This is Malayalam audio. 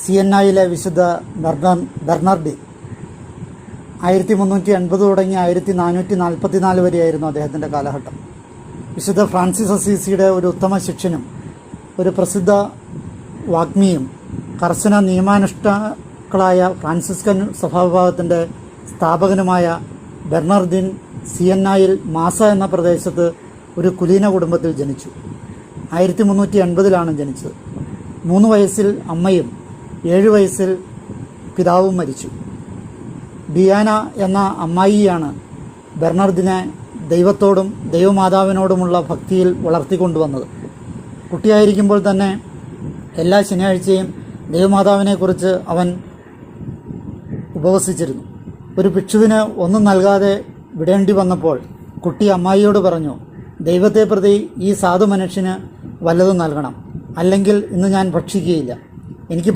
സിയന്നയിലെ വിശുദ്ധ ബെർണർഡിൻ 1380 തുടങ്ങി 1444 വരെയായിരുന്നു അദ്ദേഹത്തിൻ്റെ കാലഘട്ടം. വിശുദ്ധ ഫ്രാൻസിസ് അസീസിയുടെ ഒരു ഉത്തമ ശിഷ്യനും ഒരു പ്രസിദ്ധ വാഗ്മിയും കർശന നിയമാനുഷ്ഠാക്കളായ ഫ്രാൻസിസ്കൻ സഭാവിഭാഗത്തിൻ്റെ സ്ഥാപകനുമായ ബെർണർഡിൻ സിയന്നയിൽ മാസ എന്ന പ്രദേശത്ത് ഒരു കുലീന കുടുംബത്തിൽ ജനിച്ചു. 1380 ജനിച്ചത്. 3 വയസ്സിൽ അമ്മയും 7 വയസ്സിൽ പിതാവും മരിച്ചു. ഡിയാന എന്ന അമ്മായിയാണ് ബെർണർഡിനെ ദൈവത്തോടും ദൈവമാതാവിനോടുമുള്ള ഭക്തിയിൽ വളർത്തിക്കൊണ്ടുവന്നത്. കുട്ടിയായിരിക്കുമ്പോൾ തന്നെ എല്ലാ ശനിയാഴ്ചയും ദൈവമാതാവിനെക്കുറിച്ച് അവൻ ഉപവസിച്ചിരുന്നു. ഒരു ഭിക്ഷുവിന് ഒന്നും നൽകാതെ വിടേണ്ടി വന്നപ്പോൾ കുട്ടി അമ്മായിയോട് പറഞ്ഞു, ദൈവത്തെ പ്രതി ഈ സാധു മനുഷ്യന് വല്ലതും നൽകണം, അല്ലെങ്കിൽ ഇന്ന് ഞാൻ ഭക്ഷിക്കുകയില്ല. എനിക്ക്